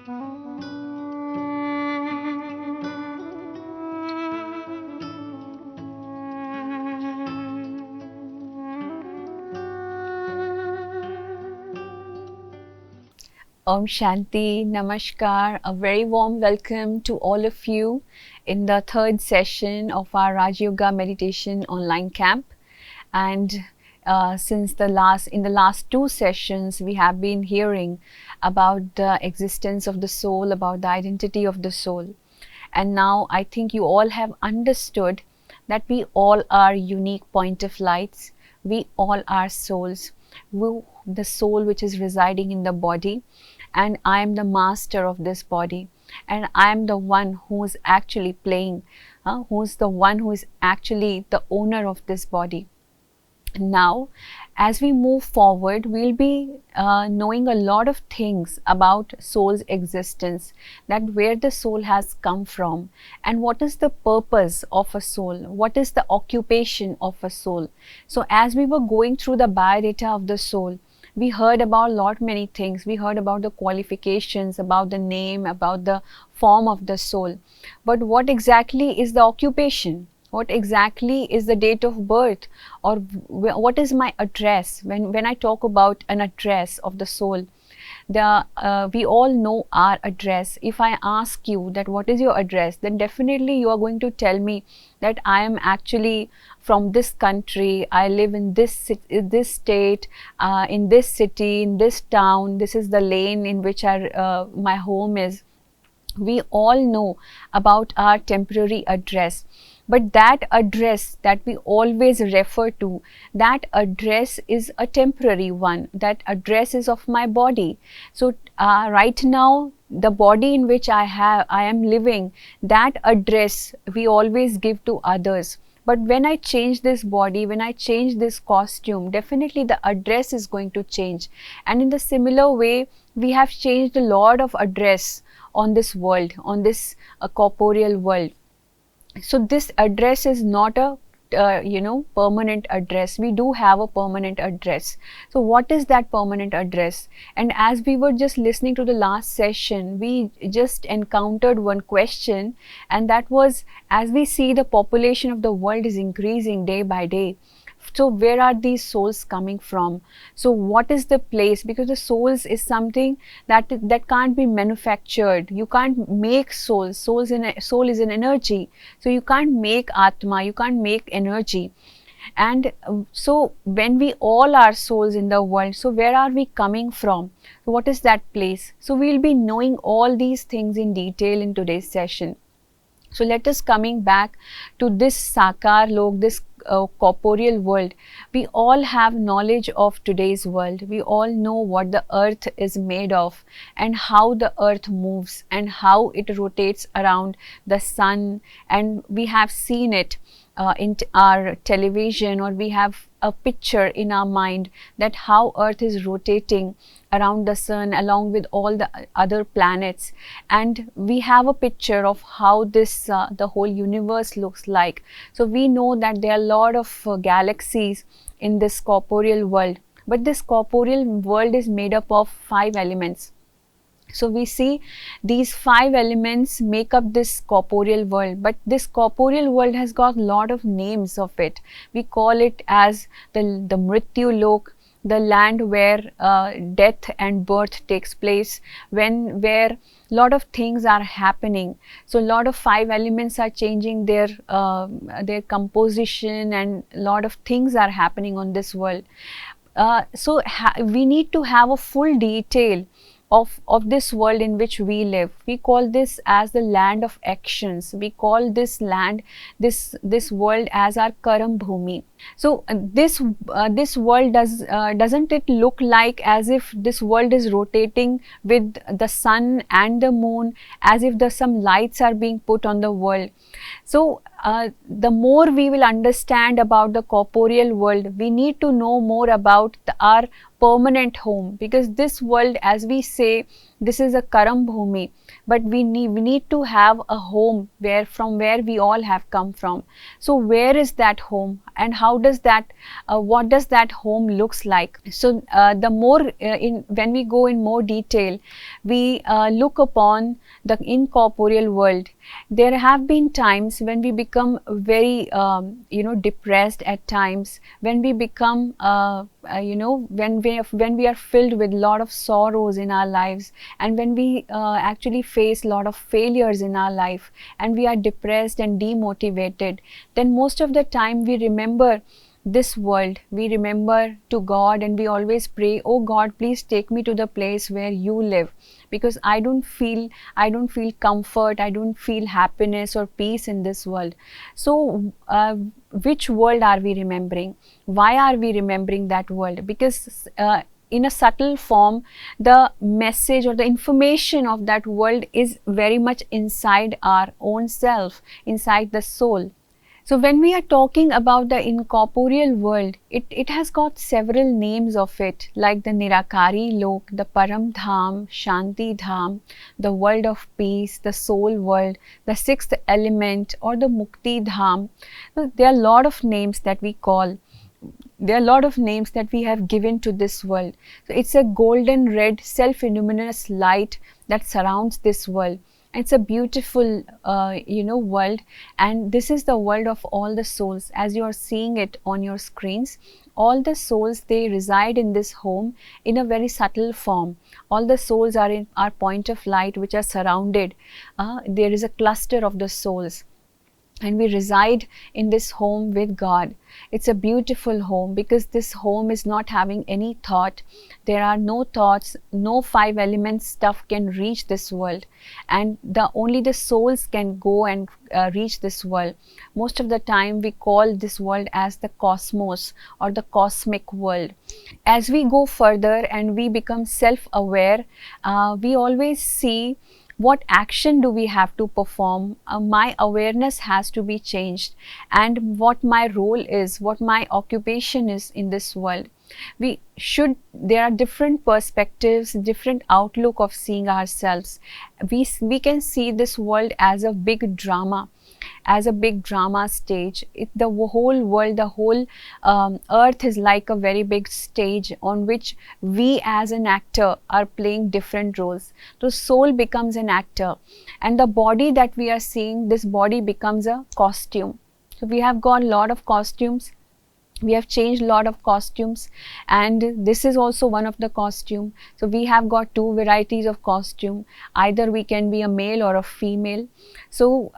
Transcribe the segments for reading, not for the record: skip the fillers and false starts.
Om Shanti, Namaskar, a very warm welcome to all of you in the third session of our Raj Yoga Meditation online camp. And since in the last two sessions, we have been hearing about the existence of the soul, about the identity of the soul. And now I think you all have understood that we all are unique point of lights. We all are souls. The soul which is residing in the body, and I am the master of this body, and I am the one who is actually playing, who's the one who is actually the owner of this body. Now, as we move forward, we'll be knowing a lot of things about soul's existence, that where the soul has come from, and what is the purpose of a soul, what is the occupation of a soul. So, as we were going through the biodata of the soul, we heard about many things. We heard about the qualifications, about the name, about the form of the soul. But what exactly is the occupation? What exactly is the date of birth, or what is my address? When I talk about an address of the soul, we all know our address. If I ask you that what is your address, then definitely you are going to tell me that I am actually from this country, I live in this state, in this city, in this town, this is the lane in which my home is. We all know about our temporary address. But that address that we always refer to, that address is a temporary one. That address is of my body. So right now, the body in which I am living, that address we always give to others. But when I change this body, when I change this costume, definitely the address is going to change. And in the similar way, we have changed a lot of address on this world, on this corporeal world. So this address is not a permanent address. We do have a permanent address. So what is that permanent address? And as we were just listening to the last session, we just encountered one question, and that was, as we see the population of the world is increasing day by day, so where are these souls coming from? So what is the place? Because the souls is something that can't be manufactured. You can't make souls. Soul is an energy. So you can't make Atma, you can't make energy. And so when we all are souls in the world, so where are we coming from? So what is that place? So we'll be knowing all these things in detail in today's session. So let us coming back to this Sakar Lok, this corporeal world. We all have knowledge of today's world. We all know what the earth is made of, and how the earth moves, and how it rotates around the sun. And we have seen it in our television, or we have a picture in our mind that how earth is rotating around the sun along with all the other planets. And we have a picture of how this the whole universe looks like. So we know that there are a lot of galaxies in this corporeal world, but this corporeal world is made up of 5 elements. So we see these 5 elements make up this corporeal world, but this corporeal world has got a lot of names of it. We call it as the Mrityu Lok, the land where death and birth takes place, where lot of things are happening. So lot of 5 elements are changing their composition, and lot of things are happening on this world. So we need to have a full detail of this world in which we live. We call this as the land of actions. We call this land, this world as our Karam Bhumi. So this world doesn't it look like as if this world is rotating with the sun and the moon, as if some lights are being put on the world. So the more we will understand about the corporeal world, we need to know more about our permanent home, because this world, as we say, this is a Karam Bhumi, but we need to have a home from where we all have come from. So where is that home, and how does that what does that home looks like? So the more when we go in more detail, we look upon the incorporeal world. There have been times when we become very depressed at times, when we become when we are filled with a lot of sorrows in our lives, and when we actually face a lot of failures in our life, and we are depressed and demotivated, then most of the time we remember this world, we remember to God, and we always pray, oh God, please take me to the place where you live, because I don't feel comfort, I don't feel happiness or peace in this world. So which world are we remembering? Why are we remembering that world? Because in a subtle form, the message or the information of that world is very much inside our own self, inside the soul. So when we are talking about the incorporeal world, it has got several names of it, like the Nirakari Lok, the Param Dham, Shanti Dham, the world of peace, the soul world, the sixth element, or the Mukti Dham. So there are a lot of names that we call. There are a lot of names that we have given to this world. So it's a golden red self-illuminous light that surrounds this world. It's a beautiful world, and this is the world of all the souls. As you are seeing it on your screens, all the souls, they reside in this home in a very subtle form. All the souls are in our point of light, which are surrounded. There is a cluster of the souls, and we reside in this home with God. It's a beautiful home, because this home is not having any thought. There are no thoughts, no five elements stuff can reach this world, and only the souls can go and reach this world. Most of the time we call this world as the cosmos or the cosmic world. As we go further and we become self-aware, we always see what action do we have to perform. My awareness has to be changed, and what my role is, what my occupation is in this world. There are different perspectives, different outlook of seeing ourselves. We can see this world as a big drama, as a big drama stage. The whole world, the whole earth is like a very big stage on which we as an actor are playing different roles. So soul becomes an actor, and the body that we are seeing, this body becomes a costume. So we have got a lot of costumes. We have changed a lot of costumes, and this is also one of the costume. So we have got two varieties of costume. Either we can be a male or a female. So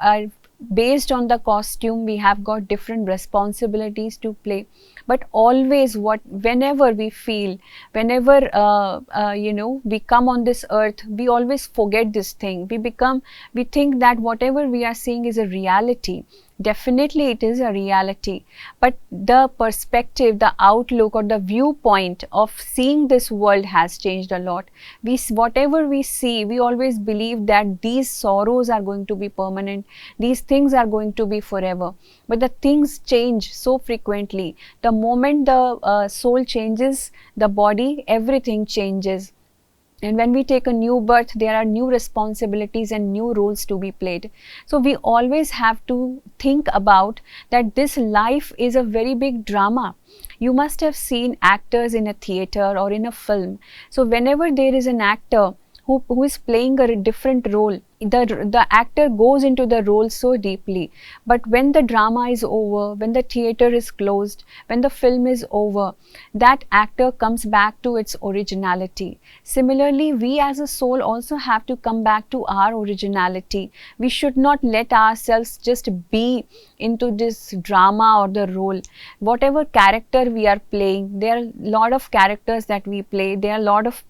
based on the costume, we have got different responsibilities to play. But always, whenever we feel, whenever we come on this earth, we always forget this thing. We think that whatever we are seeing is a reality. Definitely it is a reality, but the perspective, the outlook, or the viewpoint of seeing this world has changed a lot. Whatever we see, we always believe that these sorrows are going to be permanent, these things are going to be forever. But the things change so frequently. The moment the soul changes, the body, everything changes. And when we take a new birth, there are new responsibilities and new roles to be played. So we always have to think about that this life is a very big drama. You must have seen actors in a theater or in a film. So whenever there is an actor who is playing a different role, the actor goes into the role so deeply. But when the drama is over, when the theater is closed, when the film is over, that actor comes back to its originality. Similarly, we as a soul also have to come back to our originality. We should not let ourselves just be into this drama or the role. Whatever character we are playing, there are a lot of characters that we play. There are a lot of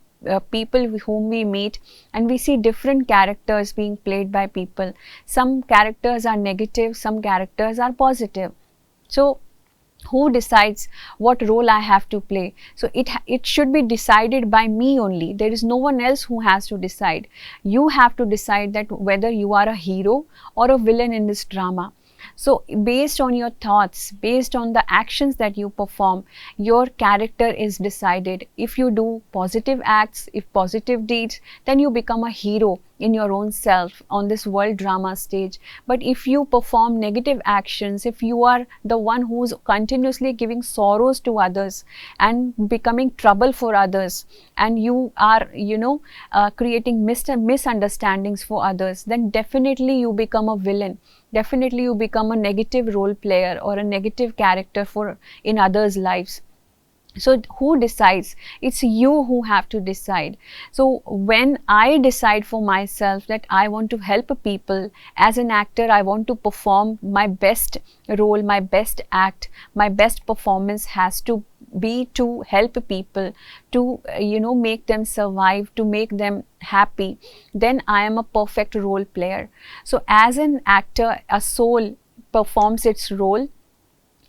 people whom we meet, and we see different characters being played by people. Some characters are negative, some characters are positive. So who decides what role I have to play? So it should be decided by me only. There is no one else who has to decide. You have to decide that whether you are a hero or a villain in this drama. So based on your thoughts, based on the actions that you perform, your character is decided. If you do positive acts, if positive deeds, then you become a hero in your own self on this world drama stage. But if you perform negative actions, if you are the one who's continuously giving sorrows to others and becoming trouble for others, and you are, creating misunderstandings for others, then definitely you become a villain. Definitely you become a negative role player or a negative character for in others' lives. So who decides? It's you who have to decide. So when I decide for myself that I want to help people as an actor, I want to perform my best role, my best act, my best performance has to be to help people, to make them survive, to make them happy, then I am a perfect role player. So as an actor, a soul performs its role,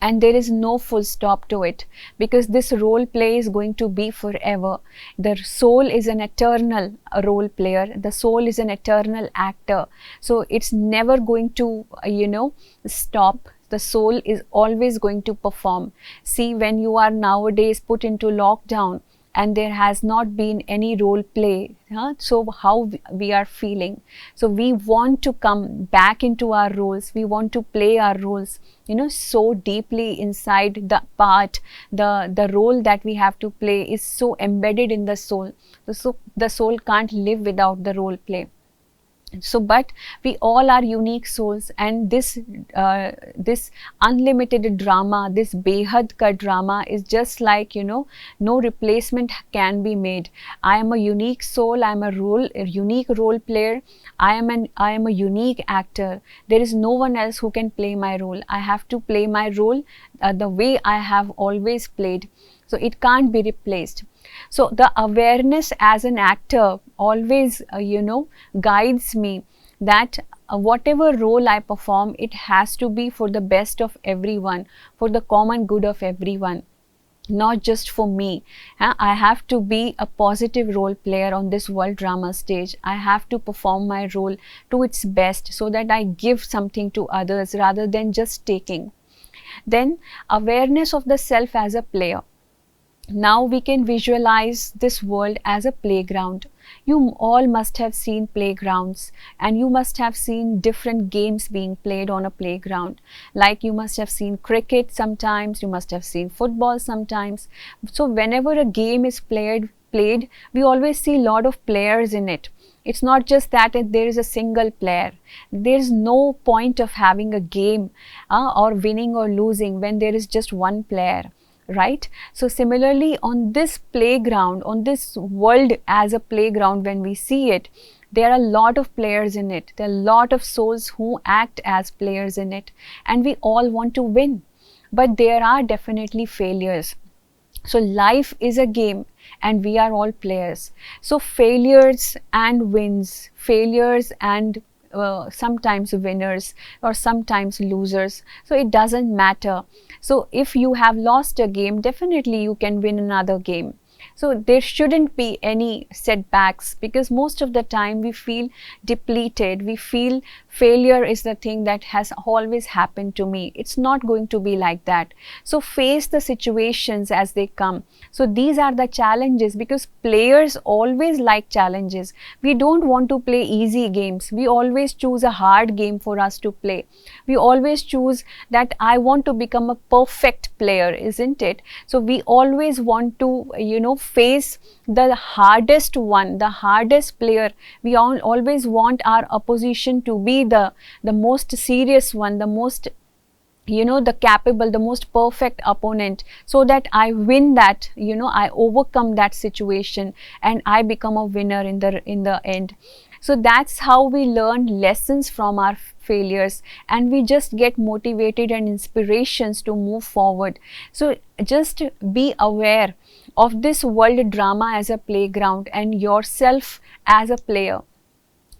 and there is no full stop to it, because this role play is going to be forever. The soul is an eternal role player, the soul is an eternal actor, so it's never going to stop. The soul is always going to perform. See, when you are nowadays put into lockdown and there has not been any role play, so how we are feeling? So we want to come back into our roles, we want to play our roles, so deeply inside the part. The role that we have to play is so embedded in the soul, so the soul can't live without the role play. So but we all are unique souls, and this unlimited drama, this behad ka drama is just like, no replacement can be made. I am a unique soul, I am a unique role player, I am a unique actor. There is no one else who can play my role. I have to play my role the way I have always played, so it can't be replaced. So the awareness as an actor always guides me that whatever role I perform, it has to be for the best of everyone, for the common good of everyone, not just for me. I have to be a positive role player on this world drama stage. I have to perform my role to its best, so that I give something to others rather than just taking. Then awareness of the self as a player. Now we can visualize this world as a playground. You all must have seen playgrounds, and you must have seen different games being played on a playground. Like you must have seen cricket sometimes, you must have seen football sometimes. So whenever a game is played, we always see a lot of players in it. It's not just that there is a single player. There's no point of having a game or winning or losing when there is just one player. Right? So similarly, on this playground, on this world as a playground, when we see it, there are a lot of players in it. There are a lot of souls who act as players in it, and we all want to win. But there are definitely failures. So life is a game, and we are all players. So failures and wins, failures and sometimes winners or sometimes losers, so it doesn't matter. So if you have lost a game, definitely you can win another game. So there shouldn't be any setbacks, because most of the time we feel depleted, we feel failure is the thing that has always happened to me. It's not going to be like that. So face the situations as they come. So these are the challenges, because players always like challenges. We don't want to play easy games. We always choose a hard game for us to play. We always choose that I want to become a perfect player, isn't it? So we always want to, face the hardest one, the hardest player. We always want our opposition to be the most serious one, the most the capable, the most perfect opponent, so that I win that, I overcome that situation and I become a winner in the end. So that's how we learn lessons from our failures, and we just get motivated and inspirations to move forward. So just be aware of this world drama as a playground and yourself as a player.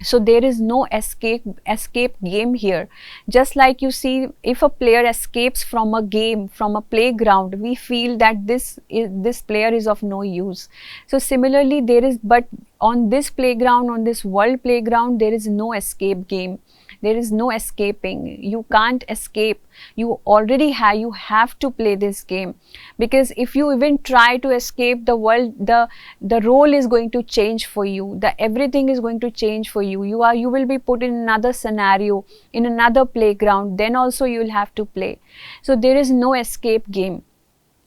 So there is no escape game here. Just like you see, if a player escapes from a game, from a playground, we feel that this player is of no use. So similarly, but on this playground, on this world playground, there is no escape game. There is no escaping. You can't escape. You already have, you have to play this game, because if you even try to escape the world, the role is going to change for you. The everything is going to change for you. You will be put in another scenario, in another playground. Then also you will have to play. So there is no escape game.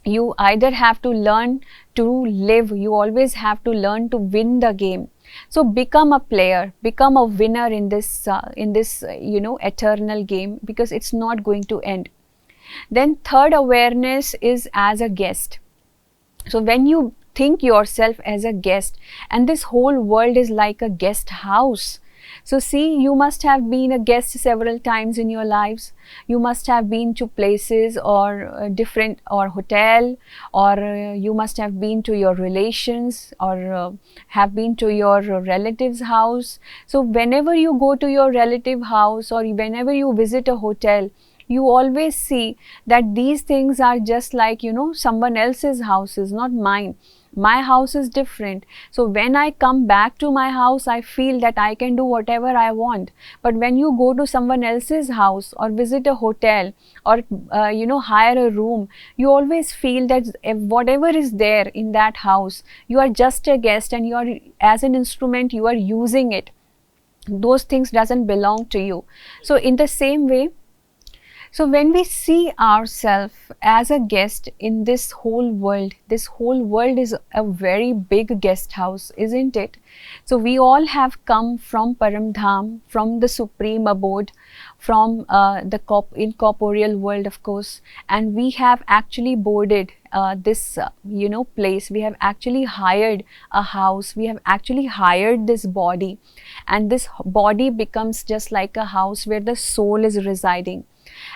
You either have to learn to live, you always have to learn to win the game. So become a player, become a winner in this eternal game, because it's not going to end. Then third awareness is as a guest. So when you think yourself as a guest, and this whole world is like a guest house. So see, you must have been a guest several times in your lives. You must have been to places or different or hotel, or you must have been to your relations, or have been to your relative's house. So whenever you go to your relative house, or whenever you visit a hotel, you always see that these things are just like, someone else's houses, not mine. My house is different. So when I come back to my house, I feel that I can do whatever I want. But when you go to someone else's house, or visit a hotel, or hire a room, you always feel that whatever is there in that house, you are just a guest, and you are, as an instrument, you are using it. Those things doesn't belong to you. So in the same way, so when we see ourselves as a guest in this whole world is a very big guest house, isn't it? So we all have come from Param Dham, from the supreme abode, from the incorporeal world, of course, and we have actually boarded this place. We have actually hired a house. We have actually hired this body, and this body becomes just like a house where the soul is residing.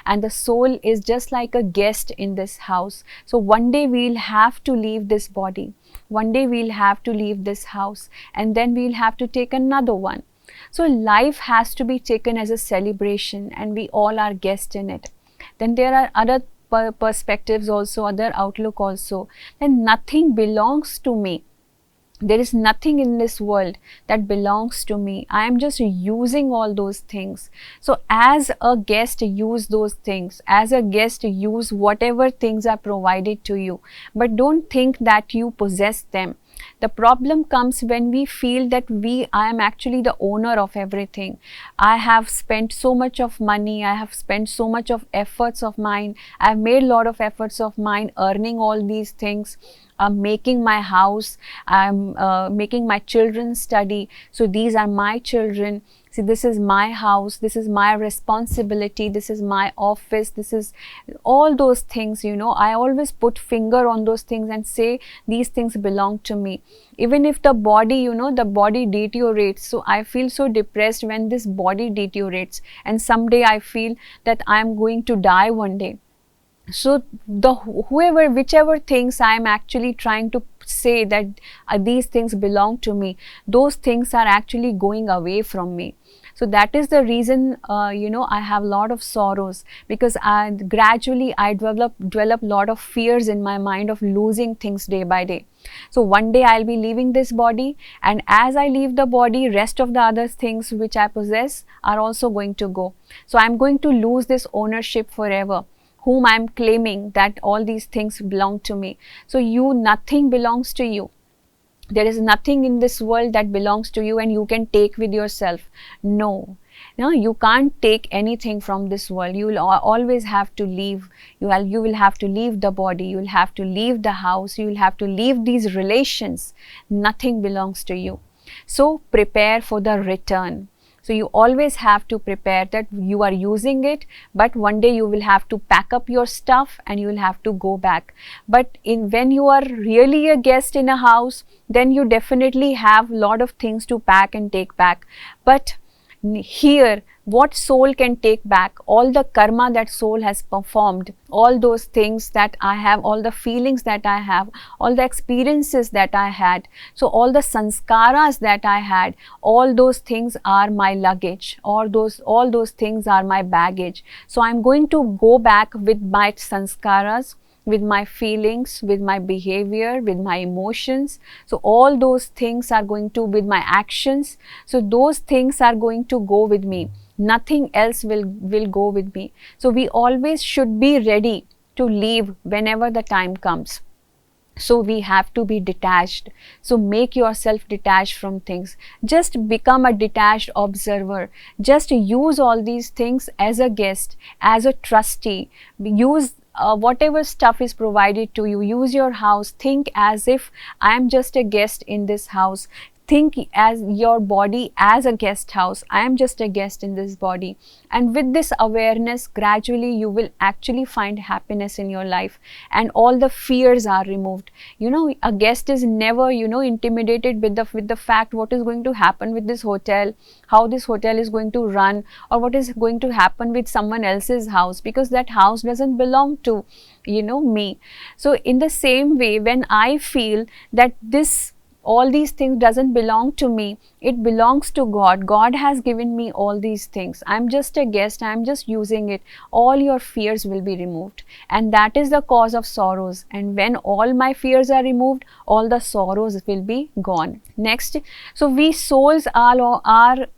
And the soul is just like a guest in this house. So one day we'll have to leave this body. One day we'll have to leave this house, and then we'll have to take another one. So life has to be taken as a celebration, and we all are guests in it. Then there are other perspectives also, other outlook also. Then nothing belongs to me. There is nothing in this world that belongs to me. I am just using all those things. So as a guest, use those things. As a guest, use whatever things are provided to you. But don't think that you possess them. The problem comes when we feel that I am actually the owner of everything. I have spent so much of money, I have spent so much of efforts of mine, I have made a lot of efforts of mine earning all these things. I'm making my house, I'm making my children study. So these are my children. See, this is my house, this is my responsibility, this is my office, this is all those things, I always put finger on those things and say these things belong to me. Even if the body, the body deteriorates. So I feel so depressed when this body deteriorates, and someday I feel that I am going to die one day. So whichever things I am actually trying to say that these things belong to me, those things are actually going away from me. So that is the reason, I have a lot of sorrows, because I develop lot of fears in my mind of losing things day by day. So one day I'll be leaving this body, and as I leave the body, rest of the other things which I possess are also going to go. So I'm going to lose this ownership forever, whom I'm claiming that all these things belong to me. So nothing belongs to you. There is nothing in this world that belongs to you and you can take with yourself. No, you can't take anything from this world. You will always have to leave. You will have to leave the body. You will have to leave the house. You will have to leave these relations. Nothing belongs to you. So prepare for the return. So you always have to prepare that you are using it, but one day you will have to pack up your stuff and you will have to go back. But when you are really a guest in a house, then you definitely have a lot of things to pack and take back. But here, what soul can take back? All the karma that soul has performed, all those things that I have, all the feelings that I have, all the experiences that I had, so all the sanskaras that I had, all those things are my luggage, all those things are my baggage. So I'm going to go back with my sanskaras, with my feelings, with my behavior, with my emotions. So all those things are going to, with my actions, so those things are going to go with me. Nothing else will go with me. So we always should be ready to leave whenever the time comes. So we have to be detached. So make yourself detached from things. Just become a detached observer. Just use all these things as a guest, as a trustee. Use whatever stuff is provided to you. Use your house. Think as if I am just a guest in this house. Think as your body as a guest house. I am just a guest in this body. And with this awareness, gradually you will actually find happiness in your life, and all the fears are removed. You know, a guest is never, you know, intimidated with the fact what is going to happen with this hotel, how this hotel is going to run, or what is going to happen with someone else's house, because that house doesn't belong to, you know, me. So in the same way, when I feel that this all these things doesn't belong to me, it belongs to God. God has given me all these things. I'm just a guest, I'm just using it. All your fears will be removed, and that is the cause of sorrows. And when all my fears are removed, all the sorrows will be gone. Next, so we souls are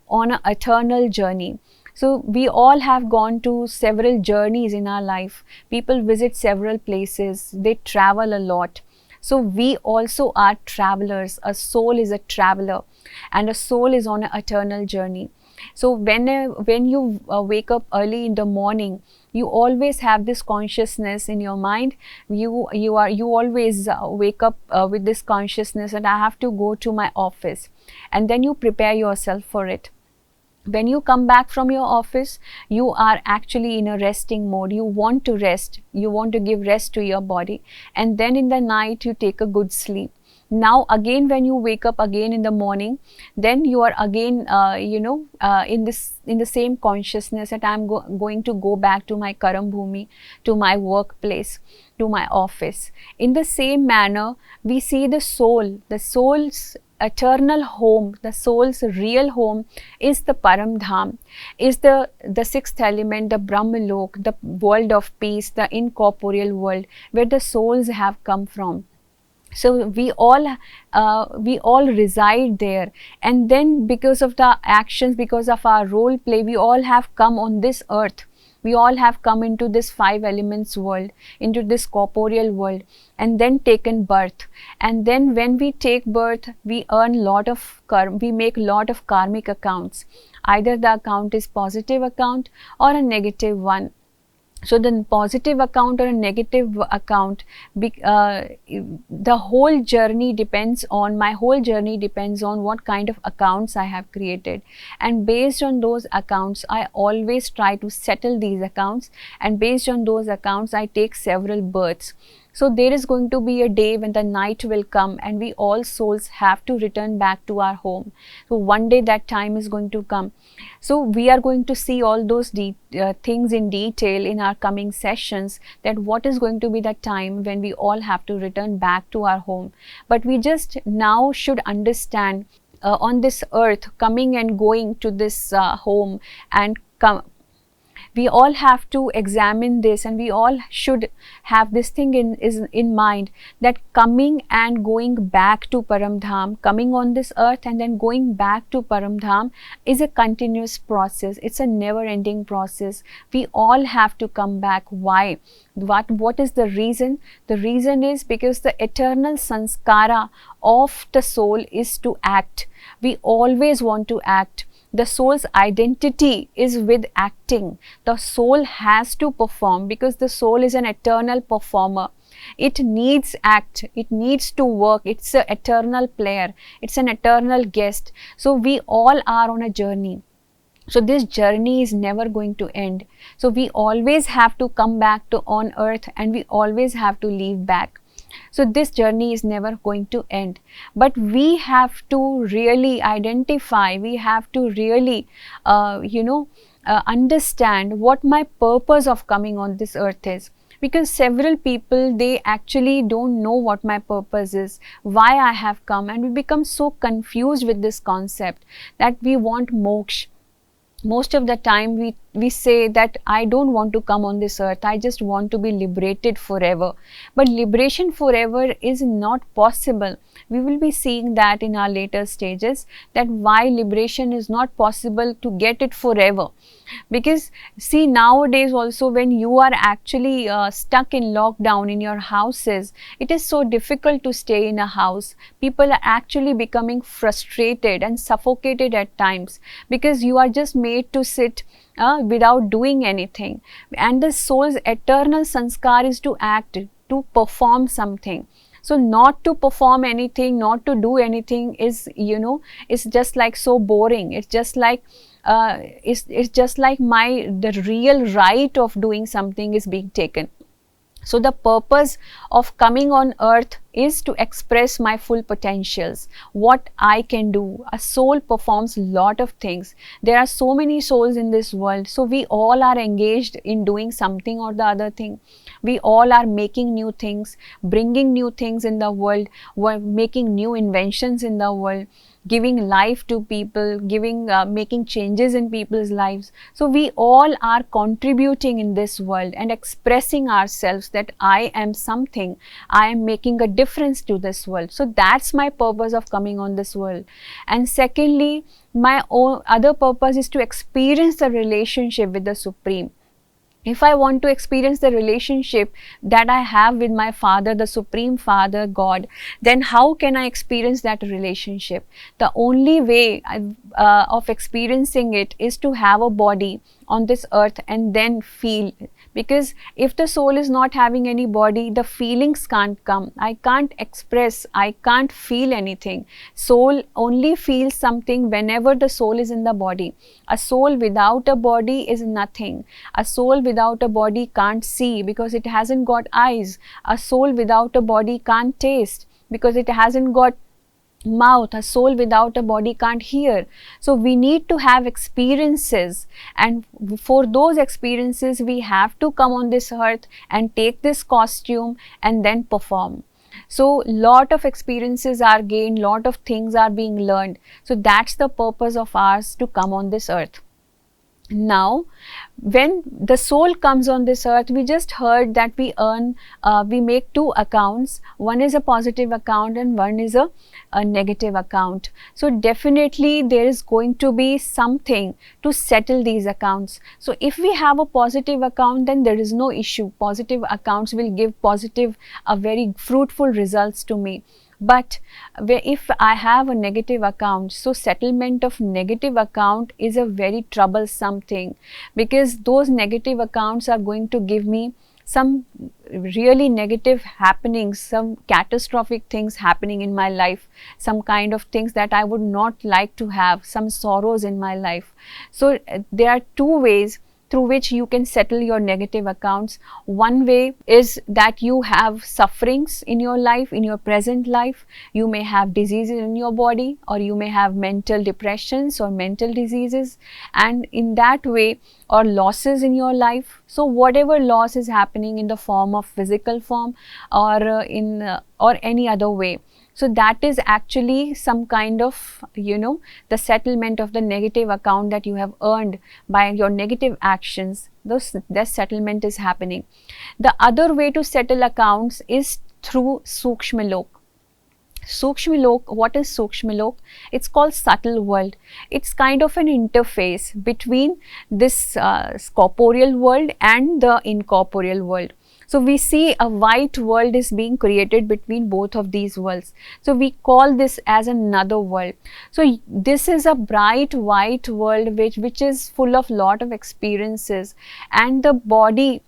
on an eternal journey. So we all have gone to several journeys in our life. People visit several places, they travel a lot. So we also are travelers. A soul is a traveler, and a soul is on an eternal journey. So when you wake up early in the morning, you always have this consciousness in your mind. You always wake up with this consciousness that I have to go to my office, and then you prepare yourself for it. When you come back from your office, you are actually in a resting mode. You want to rest, you want to give rest to your body, and then in the night you take a good sleep. Now again, when you wake up again in the morning, then you are again in the same consciousness that I'm going to go back to my Karam Bhumi, to my workplace, to my office. In the same manner, we see the soul's eternal home, the soul's real home is the Param Dham, is the sixth element, the Brahmalok, the world of peace, the incorporeal world where the souls have come from. So we all reside there, and then because of the actions, because of our role play, we all have come on this earth. We all have come into this five elements world, into this corporeal world, and then taken birth. And then when we take birth, we earn lot of we make lot of karmic accounts. Either the account is positive account or a negative one. So the positive account or a negative account, the whole journey depends on, my whole journey depends on what kind of accounts I have created. And based on those accounts, I always try to settle these accounts. And based on those accounts, I take several births. So there is going to be a day when the night will come and we all souls have to return back to our home. So one day that time is going to come. So we are going to see all those things in detail in our coming sessions, that what is going to be the time when we all have to return back to our home. But we just now should understand on this earth, coming and going to this home, and we all have to examine this, and we all should have this thing in mind, that coming and going back to Param Dham, coming on this earth and then going back to Param Dham is a continuous process. It's a never ending process. We all have to come back. Why? What is the reason? The reason is because the eternal sanskara of the soul is to act. We always want to act. The soul's identity is with acting. The soul has to perform because the soul is an eternal performer. It needs act, it needs to work, it's an eternal player, it's an eternal guest. So we all are on a journey. So this journey is never going to end. So we always have to come back to on earth, and we always have to leave back. So this journey is never going to end. But we have to really identify, we have to really, understand what my purpose of coming on this earth is. Because several people, they actually don't know what my purpose is, why I have come, and we become so confused with this concept that we want moksha. Most of the time we say that I don't want to come on this earth, I just want to be liberated forever. But liberation forever is not possible. We will be seeing that in our later stages, that why liberation is not possible to get it forever. Because see, nowadays also when you are actually stuck in lockdown in your houses, it is so difficult to stay in a house. People are actually becoming frustrated and suffocated at times, because you are just made to sit without doing anything. And the soul's eternal sanskar is to act, to perform something. So not to perform anything, not to do anything is, you know, it's just like so boring. It's just like it's just like the real right of doing something is being taken. So the purpose of coming on earth is to express my full potentials, what I can do. A soul performs lot of things. There are so many souls in this world. So we all are engaged in doing something or the other thing. We all are making new things, bringing new things in the world, we're making new inventions in the world, giving life to people, making changes in people's lives. So we all are contributing in this world and expressing ourselves that I am something, I am making a difference to this world. So that's my purpose of coming on this world. And secondly, my other purpose is to experience the relationship with the Supreme. If I want to experience the relationship that I have with my Father, the Supreme Father, God, then how can I experience that relationship? The only way of experiencing it is to have a body on this earth and then feel. Because if the soul is not having any body, the feelings can't come. I can't express, I can't feel anything. Soul only feels something whenever the soul is in the body. A soul without a body is nothing. A soul without a body can't see because it hasn't got eyes. A soul without a body can't taste because it hasn't got mouth. A soul without a body can't hear. So we need to have experiences, and for those experiences we have to come on this earth and take this costume and then perform. So lot of experiences are gained, lot of things are being learned. So that's the purpose of ours to come on this earth. Now, when the soul comes on this earth, we just heard that we make two accounts. One is a positive account and one is a negative account. So definitely there is going to be something to settle these accounts. So if we have a positive account, then there is no issue. Positive accounts will give very fruitful results to me. But if I have a negative account, so settlement of negative account is a very troublesome thing, because those negative accounts are going to give me some really negative happenings, some catastrophic things happening in my life, some kind of things that I would not like to have, some sorrows in my life. So there are two ways through which you can settle your negative accounts. One way is that you have sufferings in your life, in your present life. You may have diseases in your body, or you may have mental depressions or mental diseases, and in that way, or losses in your life. So whatever loss is happening in the form of physical form or or any other way, so that is actually some kind of, the settlement of the negative account that you have earned by your negative actions. That settlement is happening. The other way to settle accounts is through Sukshma Lok. Sukshma Lok, what is Sukshma Lok? It's called subtle world. It's kind of an interface between this corporeal world and the incorporeal world. So we see a white world is being created between both of these worlds. So we call this as another world. So this is a bright white world which is full of lot of experiences, and the body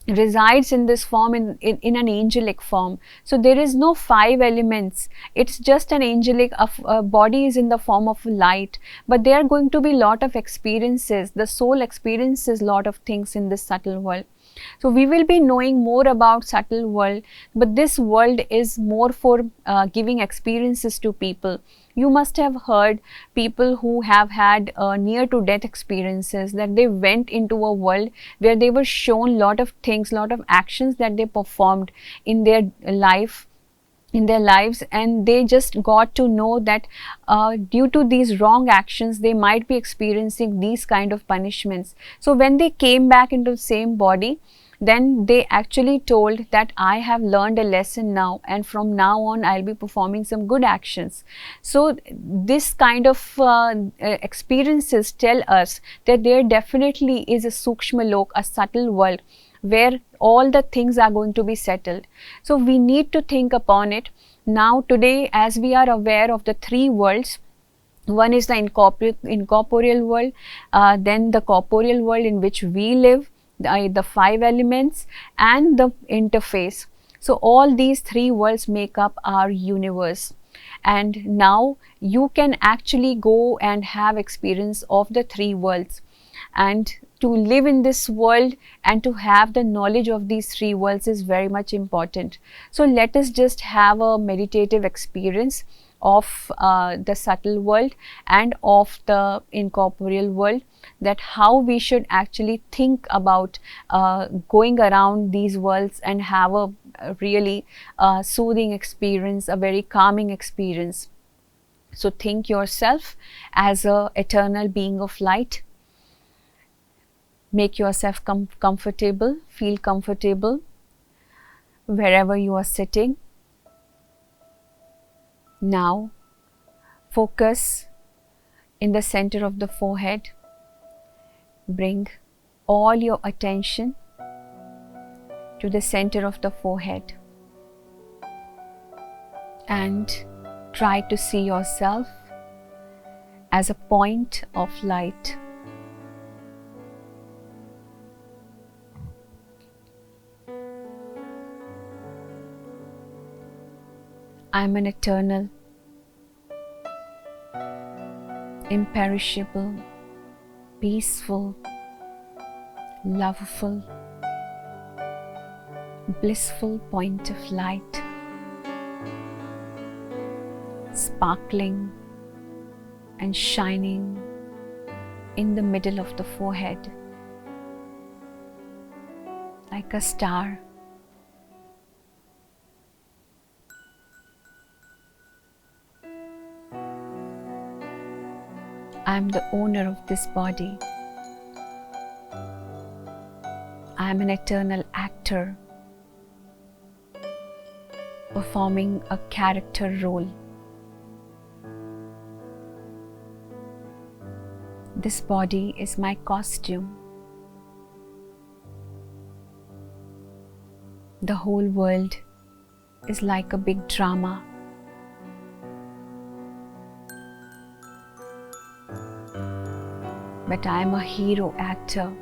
resides in this form in an angelic form. So there is no 5 elements. It's just an angelic body is in the form of light, but there are going to be lot of experiences. The soul experiences lot of things in this subtle world. So we will be knowing more about subtle world, but this world is more for giving experiences to people. You must have heard people who have had near to death experiences, that they went into a world where they were shown lot of things, lot of actions that they performed in their life, in their lives, and they just got to know that due to these wrong actions they might be experiencing these kind of punishments. So when they came back into the same body, then they actually told that I have learned a lesson now, and from now on I'll be performing some good actions. So this kind of experiences tell us that there definitely is a sukshma lok, a subtle world, where all the things are going to be settled. So we need to think upon it. Now today, as we are aware of the three worlds, one is the incorporeal world, then the corporeal world in which we live, the five elements, and the interface. So all these three worlds make up our universe. And now you can actually go and have experience of the three worlds. And to live in this world and to have the knowledge of these three worlds is very much important. So let us just have a meditative experience of the subtle world and of the incorporeal world, that how we should actually think about going around these worlds and have a really soothing experience, a very calming experience. So think yourself as a eternal being of light. Make yourself comfortable, feel comfortable wherever you are sitting. Now focus in the center of the forehead. Bring all your attention to the center of the forehead and try to see yourself as a point of light. I am an eternal, imperishable, peaceful, loveful, blissful point of light, sparkling and shining in the middle of the forehead like a star. I am the owner of this body. I am an eternal actor performing a character role. This body is my costume. The whole world is like a big drama. But I am a hero actor.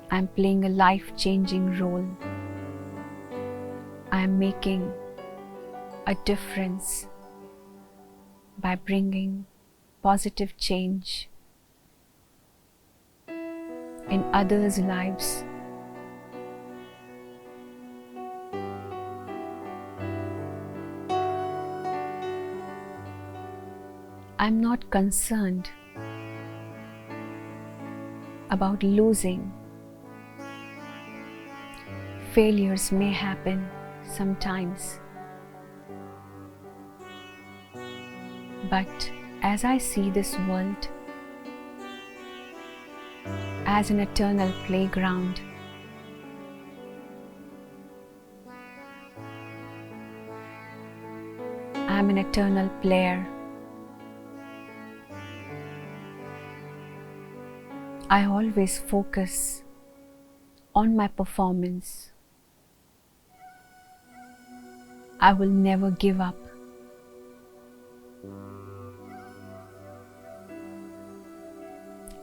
I am playing a life-changing role. I am making a difference by bringing positive change in others' lives. I'm not concerned about losing. Failures may happen sometimes, but as I see this world as an eternal playground, I'm an eternal player. I always focus on my performance. I will never give up.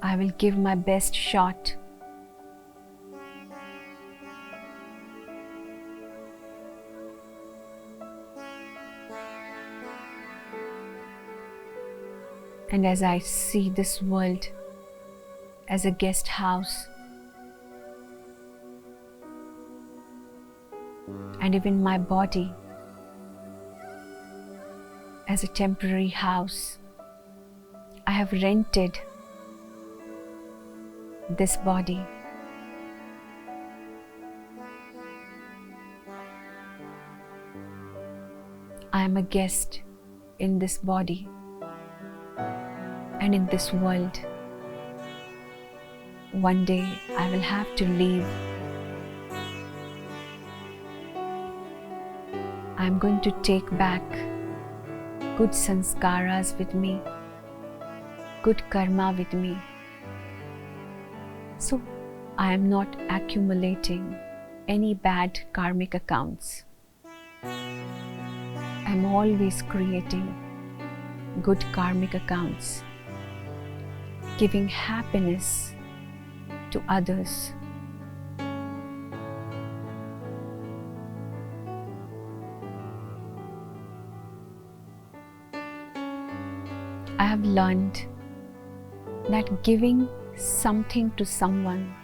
I will give my best shot. And as I see this world as a guest house, and even my body as a temporary house, I have rented this body am a guest in this body and in this world. One day I will have to leave. I am going to take back good sanskaras with me, good karma with me. So I am not accumulating any bad karmic accounts. I am always creating good karmic accounts, giving happiness to others. I have learned that giving something to someone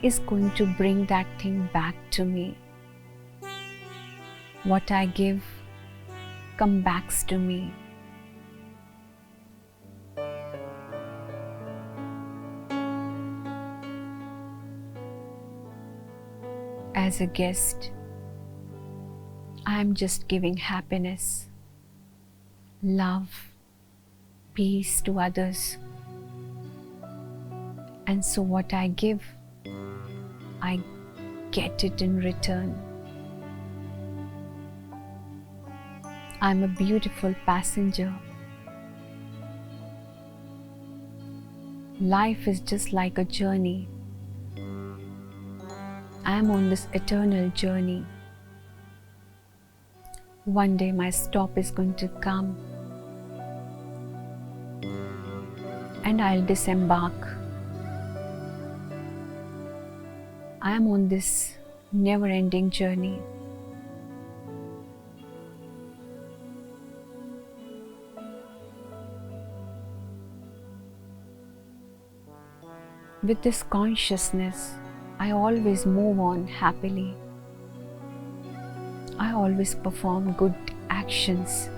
is going to bring that thing back to me. What I give comes back to me. As a guest, I am just giving happiness, love, peace to others. And so what I give, I get it in return. I'm a beautiful passenger. Life is just like a journey. I am on this eternal journey. One day my stop is going to come and I'll disembark. I am on this never-ending journey. With this consciousness, I always move on happily. I always perform good actions.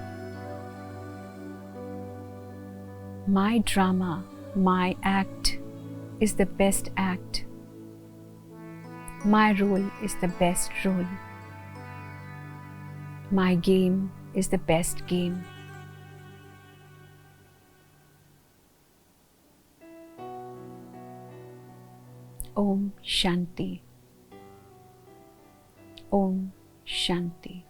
My drama, my act is the best act. My role is the best role. My game is the best game. Om Shanti. Om Shanti.